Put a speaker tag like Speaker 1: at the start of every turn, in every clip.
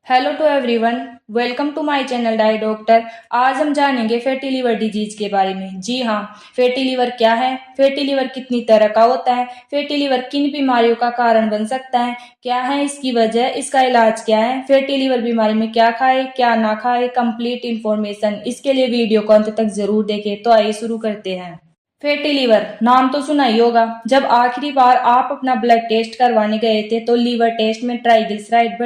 Speaker 1: Hello to everyone. Welcome to my channel die doctor. आज हम जानेंगे फैटी लिवर डिजीज के बारे में। जी हाँ, फैटी लिवर क्या है, फैटी लिवर कितनी तरह का होता है, फैटी लिवर किन बीमारियों का कारण बन सकता है, क्या है इसकी वजह, इसका इलाज क्या है, फैटी लिवर बीमारी में क्या खाए क्या ना खाए, कंप्लीट इन्फॉर्मेशन। इसके लिए वीडियो को अंत तक जरूर देखें। तो आइए शुरू करते हैं। फैटी लिवर नाम तो सुना ही होगा। जब आखिरी बार आप अपना ब्लड टेस्ट करवाने गए थे तो लीवर टेस्ट में ट्राइग्लिसराइड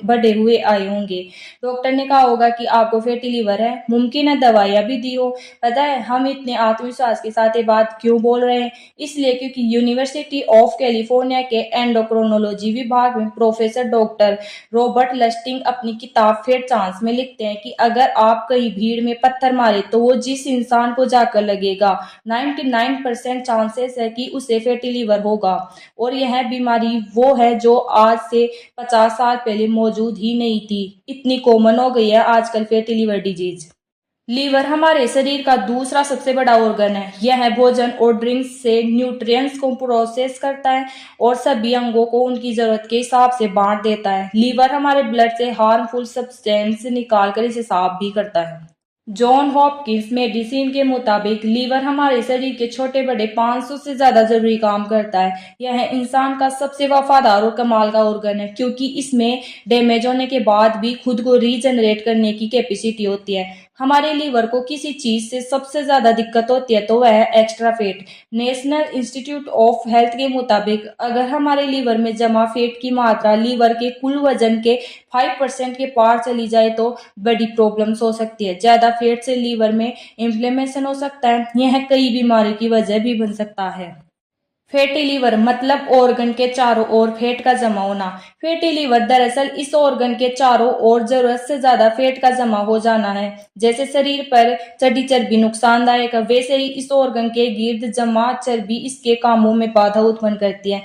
Speaker 1: बढ़े हुए आए होंगे। डॉक्टर ने कहा होगा कि आपको फैटी लिवर है, मुमकिन है दवाइयां भी दी हो। पता है हम इतने आत्मविश्वास के साथ ये बात क्यों बोल रहे हैं? इसलिए क्योंकि यूनिवर्सिटी ऑफ कैलिफोर्निया के एंडोक्रोनोलॉजी विभाग में प्रोफेसर डॉक्टर रॉबर्ट लस्टिंग अपनी किताब फेट चांस में लिखते हैं कि अगर आप कहीं भीड़ में पत्थर मारे तो वो जिस इंसान को जाकर लगेगा 99% चांसेस है कि उसे फैटी लिवर होगा। और यह बीमारी वो है जो आज से 50 साल पहले मौजूद ही नहीं थी। इतनी कॉमन हो गई है आजकल फैटी लिवर डिजीज। लीवर हमारे शरीर का दूसरा सबसे बड़ा ऑर्गन है। यह भोजन और ड्रिंक्स से न्यूट्रिएंट्स को प्रोसेस करता है और सभी अंगों को उनकी जरूरत के हिसाब से बांट देता है। लीवर हमारे ब्लड से हार्मफुल सब्सटेंस निकालकर इसे साफ भी करता है। जॉन हॉपकिंस मेडिसिन के मुताबिक लीवर हमारे शरीर के छोटे बड़े 500 से ज्यादा जरूरी काम करता है। यह इंसान का सबसे वफादार और कमाल का ऑर्गन है क्योंकि इसमें डैमेज होने के बाद भी खुद को रीजनरेट करने की कैपेसिटी होती है। हमारे लीवर को किसी चीज से सबसे ज्यादा दिक्कत होती है तो वह है extra fat. National institute of health के मुताबिक अगर हमारे लीवर में जमा फैट की मात्रा लीवर के कुल वजन के 5% के पार चली जाए तो बड़ी प्रॉब्लम्स हो सकती है। ज्यादा फैट से लीवर में इन्फ्लेमेशन हो सकता है। यह कई बीमारियों की वजह भी बन सकता है। फैटी लीवर मतलब ऑर्गन के चारों ओर फैट का जमा होना। फैटी लीवर दरअसल इस ऑर्गन के चारों ओर जरूरत से ज्यादा फैट का जमा हो जाना है। जैसे शरीर पर चढ़ी चर्बी नुकसानदायक है, वैसे ही इस ऑर्गन के गिर्द जमा चर्बी इसके कामों में बाधा उत्पन्न करती है।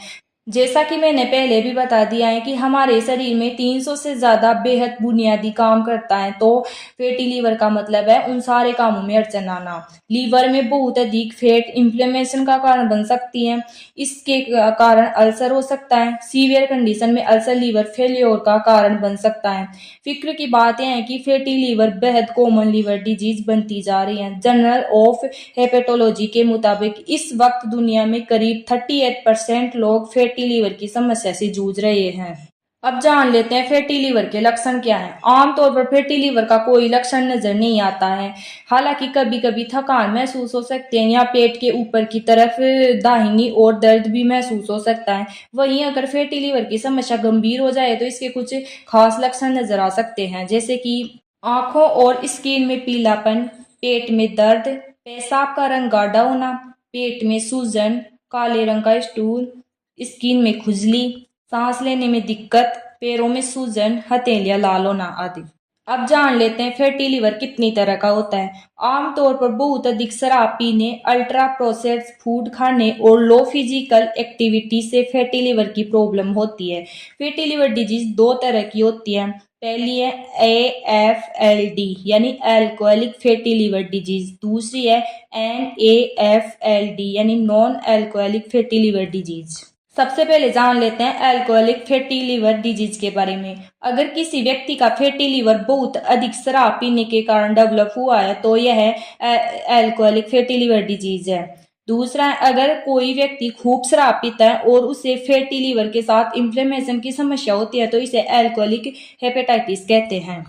Speaker 1: जैसा कि मैंने पहले भी बता दिया है कि हमारे शरीर में 300 से ज्यादा बेहद बुनियादी काम करता है। तो फैटी लीवर का मतलब है उन सारे कामों में अड़चन आना। लीवर में बहुत अधिक फैट इन्फ्लेमेशन का कारण बन सकती है। इसके कारण अल्सर हो सकता है। सीवियर कंडीशन में अल्सर लीवर फेल्योर का कारण बन सकता है। फिक्र की बात यह है कि फैटी लीवर बेहद कॉमन लीवर डिजीज बनती जा रही है। जर्नल ऑफ हेपेटोलॉजी के मुताबिक इस वक्त दुनिया में करीब 38% लोग फैटी लीवर की समस्या से जूझ रहे हैं। अब जान लेते हैं फैटी लीवर के लक्षण क्या हैं। आमतौर पर फैटी लीवर का कोई लक्षण नजर नहीं आता है। हालांकि कभी कभी थकान महसूस हो सकती है या पेट के ऊपर की तरफ दाहिनी ओर दर्द भी महसूस हो सकता है। वहीं अगर फैटी लीवर की समस्या गंभीर हो जाए तो इसके कुछ खास लक्षण नजर आ सकते हैं, जैसे कि आंखों और स्किन में पीलापन, पेट में दर्द, पेशाब का रंग गाढ़ा होना, पेट में सूजन, काले रंग का स्टूल, स्किन में खुजली, सांस लेने में दिक्कत, पैरों में सूजन, हथेलियां लाल होना आदि। अब जान लेते हैं फैटी लिवर कितनी तरह का होता है। आमतौर पर बहुत अधिक शराब पीने, अल्ट्रा प्रोसेस्ड फूड खाने और लो फिजिकल एक्टिविटी से फैटी लिवर की प्रॉब्लम होती है। फैटी लिवर डिजीज दो तरह की होती है। पहली है AFLD यानी अल्कोहलिक फैटी लिवर डिजीज, दूसरी है NAFLD यानी non alcoholic fatty liver disease. सबसे पहले जान लेते हैं अल्कोहलिक फैटी लिवर डिजीज के बारे में। अगर किसी व्यक्ति का फैटी लिवर बहुत अधिक शराब पीने के कारण डेवलप हुआ है तो यह अल्कोहलिक फैटी लिवर डिजीज है। दूसरा है, अगर कोई व्यक्ति खूब शराब पीता है और उसे फैटी लिवर के साथ इन्फ्लेमेशन की समस्या होती है तो इसे अल्कोहलिक हेपेटाइटिस कहते हैं।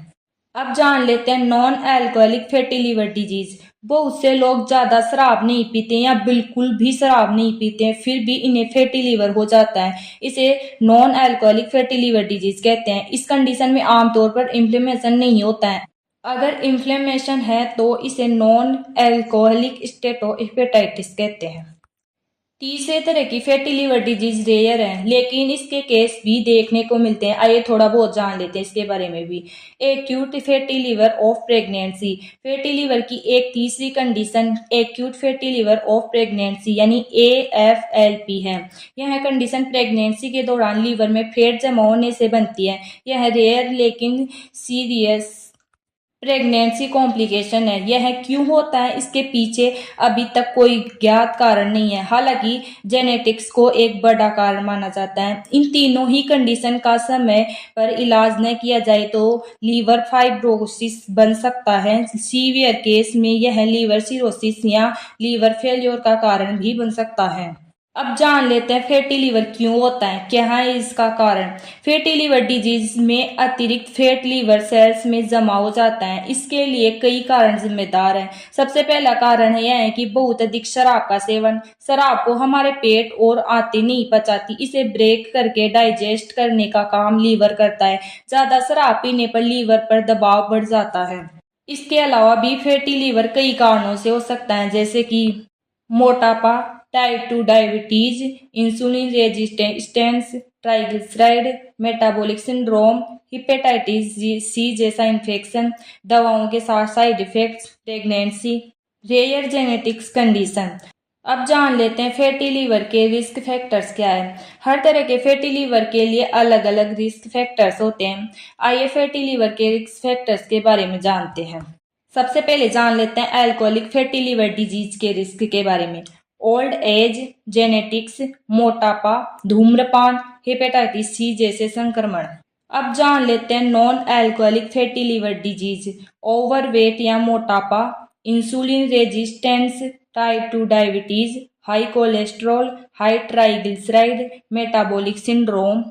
Speaker 1: अब जान लेते हैं non alcoholic fatty liver disease. बहुत से लोग ज्यादा शराब नहीं पीते या बिल्कुल भी शराब नहीं पीते हैं फिर भी इन्हें फैटी लिवर हो जाता है। इसे non alcoholic fatty liver disease कहते हैं। इस कंडीशन में आमतौर पर इन्फ्लेमेशन नहीं होता है। अगर इन्फ्लेमेशन है तो इसे नॉन अल्कोहलिक स्टेटो हेपेटाइटिस कहते हैं। तीसरे तरह की फैटी लिवर डिजीज रेयर है लेकिन इसके केस भी देखने को मिलते हैं। आइए थोड़ा बहुत जान लेते हैं इसके बारे में भी। Acute fatty liver of pregnancy, fatty liver की एक तीसरी condition acute fatty liver of pregnancy यानी AFLP है। यह कंडीशन प्रेगनेंसी के दौरान लीवर में फैट जमा होने से बनती है। यह रेयर लेकिन सीरियस प्रेगनेंसी कॉम्प्लिकेशन है। यह क्यों होता है, इसके पीछे अभी तक कोई ज्ञात कारण नहीं है। हालांकि जेनेटिक्स को एक बड़ा कारण माना जाता है। इन तीनों ही कंडीशन का समय पर इलाज न किया जाए तो लीवर फाइब्रोसिस बन सकता है। सीवियर केस में यह लीवर सिरोसिस या लीवर फेल्योर का कारण भी बन सकता है। अब जान लेते हैं फैटी लीवर क्यों होता है, क्या है इसका कारण। फैटी लीवर डिजीज में अतिरिक्त फैट लीवर सेल्स में जमा हो जाता है। इसके लिए कई कारण जिम्मेदार हैं। सबसे पहला कारण यह है कि बहुत अधिक शराब का सेवन। शराब को हमारे पेट और आंतें नहीं पचाती, इसे ब्रेक करके डाइजेस्ट करने का काम लीवर करता है। ज्यादा शराब पीने पर लीवर पर दबाव बढ़ जाता है। इसके अलावा भी फैटी लीवर कई कारणों से हो सकता है, जैसे कि मोटापा, type 2 diabetes, insulin resistance, triglyceride, metabolic syndrome, hepatitis C जैसा इन्फेक्शन, दवाओं के साथ side effects, pregnancy, rare genetics condition. अब जान लेते हैं फैटी लीवर के रिस्क फैक्टर्स क्या है। हर तरह के फैटी लीवर के लिए अलग अलग रिस्क फैक्टर्स होते हैं। आइए फैटी लीवर के रिस्क फैक्टर्स के बारे में जानते हैं। सबसे पहले जान लेते हैं अल्कोहलिक फैटी लीवर डिजीज के रिस्क के बारे में। ओल्ड एज, जेनेटिक्स, मोटापा, धूम्रपान, हेपेटाइटिस सी जैसे संक्रमण। अब जान लेते हैं non alcoholic fatty liver disease. Overweight या मोटापा, insulin resistance, type 2 diabetes, high cholesterol, high triglyceride, metabolic syndrome.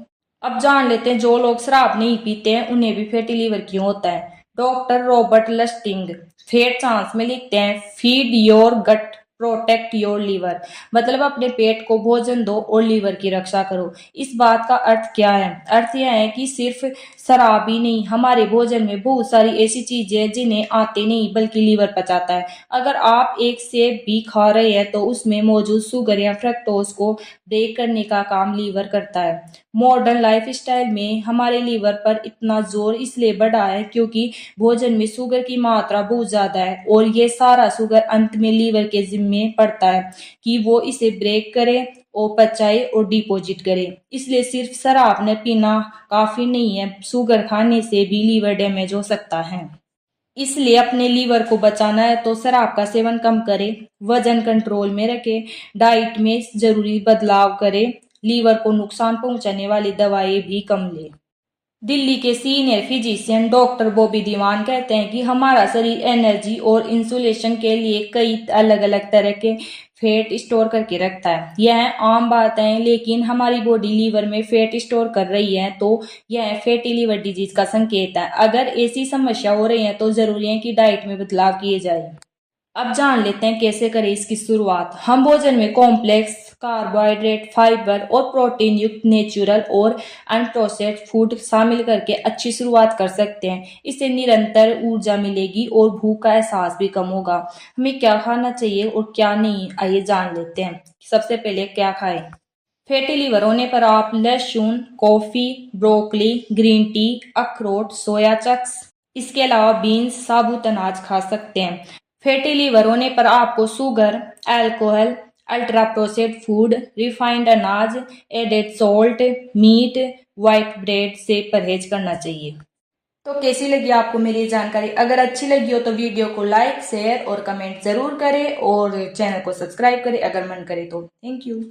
Speaker 1: अब जान लेते हैं जो लोग शराब नहीं पीते हैं उन्हें भी फैटी लीवर क्यों होता है। Doctor Robert Lustig fat chance में लिखते हैं, feed your gut protect your liver, मतलब अपने पेट को भोजन दो और लीवर की रक्षा करो। इस बात का अर्थ क्या है। अर्थ यह है कि सिर्फ शराब ही नहीं, हमारे भोजन में बहुत सारी ऐसी चीजें हैं जिन्हें आते नहीं बल्कि लीवर पचाता है। अगर आप एक सेब भी खा रहे हैं तो उसमें मौजूद शुगर या फ्रक्टोज को ब्रेक करने का काम लीवर करता है। मॉडर्न लाइफस्टाइल में हमारे लीवर पर इतना जोर इसलिए बढ़ा है क्योंकि भोजन में शुगर की मात्रा बहुत ज्यादा है और ये सारा शुगर अंत में लीवर के जिम्मे पड़ता है कि वो इसे ब्रेक करे और पचाए और डिपॉजिट करे। इसलिए सिर्फ शराब न पीना काफी नहीं है, शुगर खाने से भी लीवर डैमेज हो सकता है। इसलिए अपने लीवर को बचाना है तो शराब का सेवन कम करें, वजन कंट्रोल में रखें, डाइट में जरूरी बदलाव करें, लीवर को नुकसान पहुंचाने वाली दवाएं भी कम लें। दिल्ली के सीनियर फिजिशियन डॉक्टर बॉबी दीवान कहते हैं कि हमारा शरीर एनर्जी और इंसुलेशन के लिए कई अलग अलग तरह के फैट स्टोर करके रखता है। यह आम बात है, लेकिन हमारी बॉडी लीवर में फैट स्टोर कर रही है तो यह फैटी लीवर डिजीज का संकेत है। अगर ऐसी समस्या हो रही है तो जरूरी है कि डाइट में बदलाव किए जाए। अब जान लेते हैं कैसे करें इसकी शुरुआत। हम भोजन में कॉम्प्लेक्स कार्बोहाइड्रेट, फाइबर और प्रोटीन युक्त नेचुरल और अनप्रोसेस्ड फूड शामिल करके अच्छी शुरुआत कर सकते हैं। इससे निरंतर ऊर्जा मिलेगी और भूख का एहसास भी कम होगा। हमें क्या खाना चाहिए और क्या नहीं, आइए जान लेते हैं। सबसे पहले क्या खाएं। फैटी लीवर होने पर आप लहसुन, कॉफी, ब्रोकली, ग्रीन टी, अखरोट, सोया चंक्स, इसके अलावा बीन्स, साबुत अनाज खा सकते हैं। फैटी लीवर होने पर आपको sugar, alcohol, ultra processed food, refined अनाज, added salt, meat, white bread से परहेज करना चाहिए। तो कैसी लगी आपको मेरी जानकारी। अगर अच्छी लगी हो तो वीडियो को लाइक, शेयर और कमेंट जरूर करें और चैनल को सब्सक्राइब करें अगर मन करे तो। Thank you.